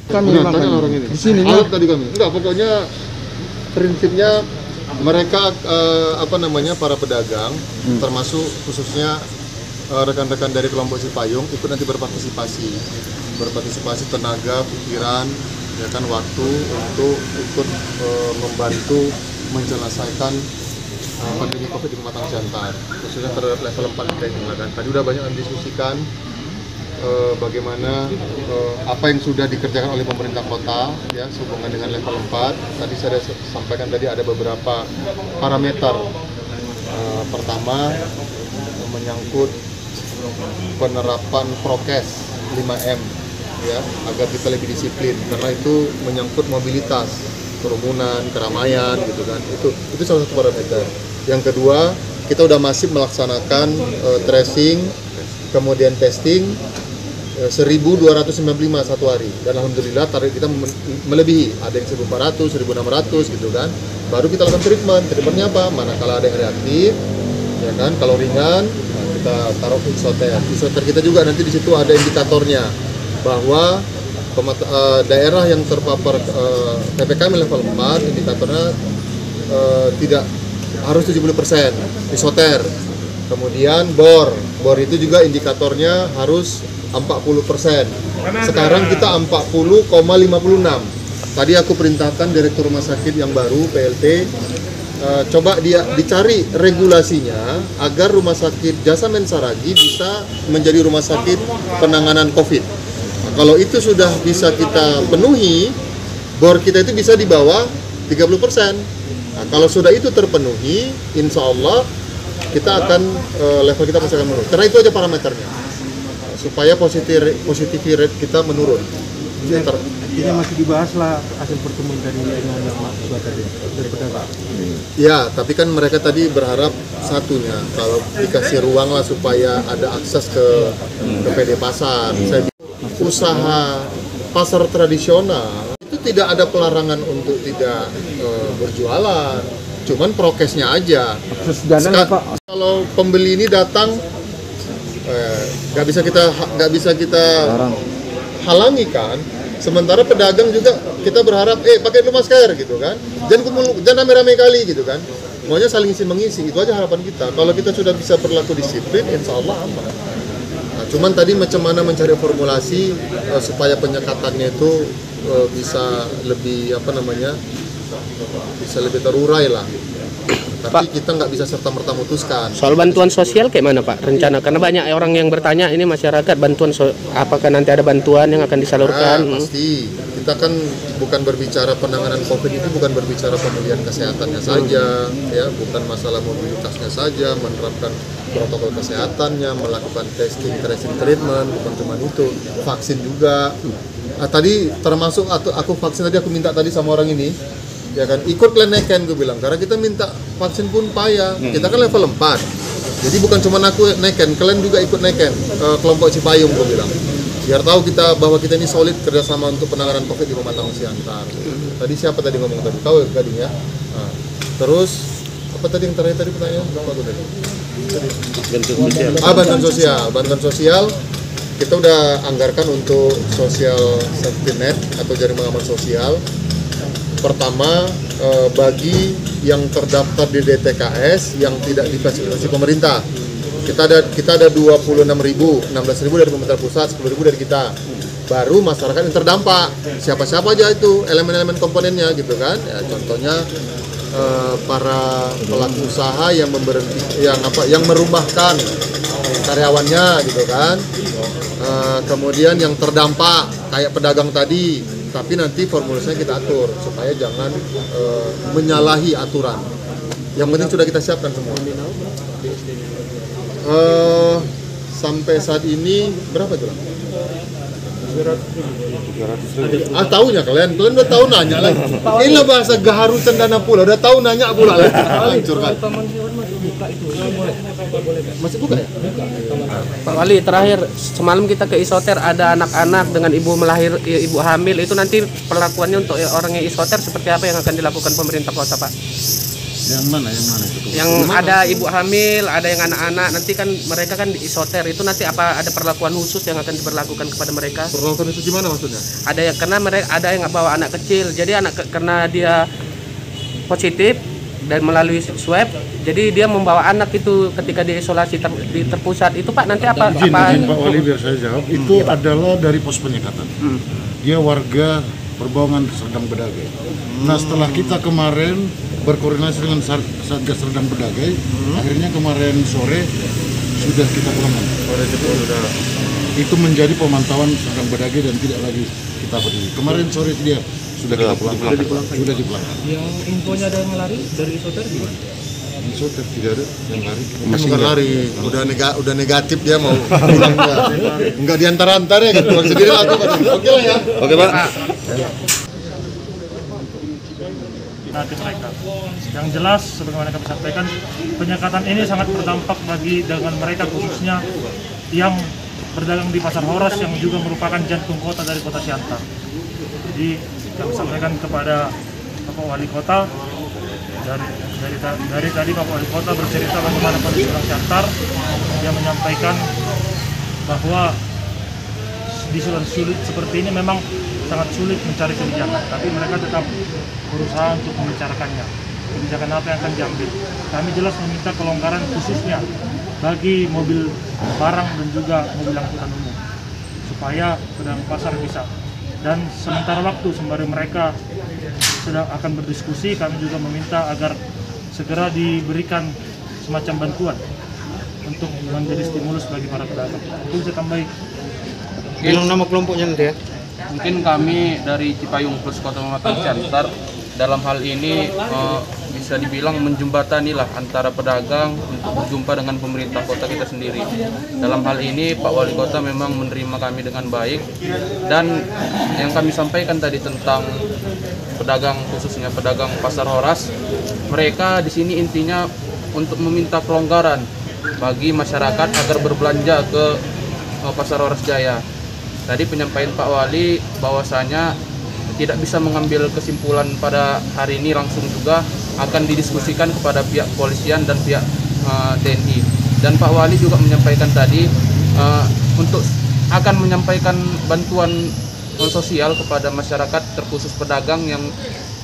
Kami tanya orang ini. Di sini Alat tadi kami. Enggak, pokoknya prinsipnya mereka para pedagang termasuk khususnya rekan-rekan dari kelompok Cipayung ikut nanti berpartisipasi tenaga, pikiran, ya kan, waktu untuk ikut membantu menyelesaikan pandemi COVID di Pematang Siantar, khususnya terhadap level 4 kita ini kan. Tadi udah banyak mendiskusikan bagaimana apa yang sudah dikerjakan oleh pemerintah kota ya sehubungan dengan level 4. Tadi saya sampaikan tadi ada beberapa parameter. Pertama menyangkut penerapan prokes 5M ya, agar kita lebih disiplin karena itu menyangkut mobilitas, kerumunan, keramaian gitu kan. Itu salah satu parameter. Yang kedua, kita udah masif melaksanakan tracing, kemudian testing 1.295 satu hari, dan alhamdulillah target kita melebihi, ada yang 1.400, 1.600 gitu kan. Baru kita lakukan treatmentnya apa? Manakala ada yang reaktif ya kan, kalau ringan kita taruh isoter kita juga nanti di situ ada indikatornya bahwa daerah yang terpapar PPKM level 4 indikatornya tidak harus 70% isoter. Kemudian bor itu juga indikatornya harus 40%. Sekarang kita 40,56. Tadi aku perintahkan Direktur Rumah Sakit yang baru PLT coba dia dicari regulasinya agar Rumah Sakit Jasa Mensaragi bisa menjadi rumah sakit penanganan COVID. Nah, kalau itu sudah bisa kita penuhi, bor kita itu bisa di bawah 30%. Nah, kalau sudah itu terpenuhi, insya Allah kita akan level kita pasti akan menurun. Karena itu aja parameternya supaya positivity rate kita menurun. Ini masih dibahas lah hasil pertemuan dari mahasiswa tadi dari pedagang. Ya, tapi kan mereka tadi berharap satunya kalau dikasih ruang lah supaya ada akses ke PD pasar. Usaha pasar tradisional itu tidak ada pelarangan untuk tidak berjualan, cuman prokesnya aja. Kalau pembeli ini datang nggak bisa kita halangi kan. Sementara pedagang juga kita berharap pakai dulu masker gitu kan, jangan rame-rame kali gitu kan, maunya saling isi mengisi. Itu aja harapan kita. Kalau kita sudah bisa berlaku disiplin, insya Allah aman. Nah, cuman tadi macam mana mencari formulasi supaya penyekatannya itu bisa lebih bisa lebih terurai lah. Tapi Pak, kita nggak bisa serta-merta memutuskan. Soal bantuan sosial kayak mana Pak rencana? Karena banyak orang yang bertanya ini masyarakat bantuan apakah nanti ada bantuan yang akan disalurkan? Nah, pasti. Kita kan bukan berbicara penanganan COVID itu bukan berbicara pemulihan kesehatannya saja, ya, bukan masalah mobilitasnya saja, menerapkan protokol kesehatannya, melakukan testing, tracing, treatment, bukan cuma itu, vaksin juga. Nah, tadi termasuk aku vaksin tadi aku minta tadi sama orang ini. Ya kan, ikut kalian neken, gue bilang, karena kita minta vaksin pun payah. Kita kan level 4, jadi bukan cuma aku neken, kalian juga ikut neken kelompok Cipayung, gue bilang, biar tahu kita bahwa kita ini solid kerjasama untuk penanganan COVID di Pematang Siantar. Tadi siapa tadi ngomong tadi? Kau tadi ya. Nah, terus apa tadi yang terakhir tadi pertanyaan? Apa tuh tadi? Bantuan sosial. Kita udah anggarkan untuk social safety net atau jaring pengaman sosial. Pertama, bagi yang terdaftar di DTKS yang tidak difasilitasi pemerintah, kita ada 26.000, 16.000 dari pemerintah pusat, 10.000 dari kita. Baru masyarakat yang terdampak, siapa-siapa aja itu elemen-elemen komponennya gitu kan. Ya, contohnya para pelaku usaha yang merumahkan karyawannya gitu kan. Kemudian yang terdampak kayak pedagang tadi. Tapi nanti formulasinya kita atur supaya jangan menyalahi aturan. Yang penting sudah kita siapkan semua. Sampai saat ini berapa itu? Tahunya kalian udah tahu nanya lagi. Inilah bahasa keharusan dana pula. Udah tahu nanya pula lagi. Hancurkan. Masih buka ya? Pak Wali, terakhir semalam kita ke isoter, ada anak-anak dengan ibu hamil, itu nanti perlakuannya untuk orang yang isoter seperti apa yang akan dilakukan pemerintah kota Pak? Yang mana itu? Yang ada ibu hamil, ada yang anak-anak, nanti kan mereka kan di isoter, itu nanti apa ada perlakuan khusus yang akan diberlakukan kepada mereka? Perlakuan itu gimana maksudnya? Ada yang karena mereka ada yang bawa anak kecil, jadi karena dia positif dan melalui swab, jadi dia membawa anak itu ketika diisolasi di terpusat itu Pak, nanti apa? Izin Pak Wali biar saya jawab. Itu adalah dari pos penyekatan. Dia warga Perbaungan Serdang Bedagai. Nah setelah kita kemarin berkoordinasi dengan Satgas Serdang Bedagai, akhirnya kemarin sore sudah kita pulangkan. Itu menjadi pemantauan Serdang Bedagai dan tidak lagi kita berdiri. Kemarin sore dia sudah kita pulangkan. Sudah dipulangkan. Yang infonya ada yang lari dari isoter gimana? Isoter tidak ada yang lari. Bukan lari, udah negatif dia mau pulang enggak diantar-antar ya gitu. Sendiri lah. Oke lah ya. Oke Pak. Nanti mereka. Yang jelas, sebagaimana kami sampaikan, penyekatan ini sangat berdampak bagi dagangan mereka, khususnya yang berdagang di Pasar Horas yang juga merupakan jantung kota dari kota Siantar. Jadi kami sampaikan kepada Bapak Wali Kota, dari tadi Bapak Wali Kota bercerita bagaimana kondisi orang Siantar. Dia menyampaikan bahwa di sulit seperti ini memang sangat sulit mencari kebijakan, tapi mereka tetap berusaha untuk membicarakannya. Kebijakan apa yang akan diambil? Kami jelas meminta kelonggaran khususnya bagi mobil barang dan juga mobil angkutan umum, supaya pedagang pasar bisa. Dan sementara waktu sembari mereka sedang akan berdiskusi, kami juga meminta agar segera diberikan semacam bantuan untuk menjadi stimulus bagi para pedagang. Itu saya tambahin. Nama kelompoknya nanti ya? Mungkin kami dari Cipayung Plus Kota Pematang Siantar dalam hal ini bisa dibilang menjembatanilah antara pedagang untuk berjumpa dengan pemerintah kota kita sendiri. Dalam hal ini Pak Wali Kota memang menerima kami dengan baik, dan yang kami sampaikan tadi tentang pedagang, khususnya pedagang Pasar Horas, mereka di sini intinya untuk meminta kelonggaran bagi masyarakat agar berbelanja ke Pasar Horas Jaya. Tadi penyampaian Pak Wali bahwasanya tidak bisa mengambil kesimpulan pada hari ini, langsung juga akan didiskusikan kepada pihak kepolisian dan pihak TNI. Dan Pak Wali juga menyampaikan tadi untuk akan menyampaikan bantuan sosial kepada masyarakat, terkhusus pedagang yang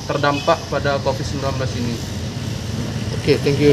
terdampak pada COVID-19 ini. Oke, thank you.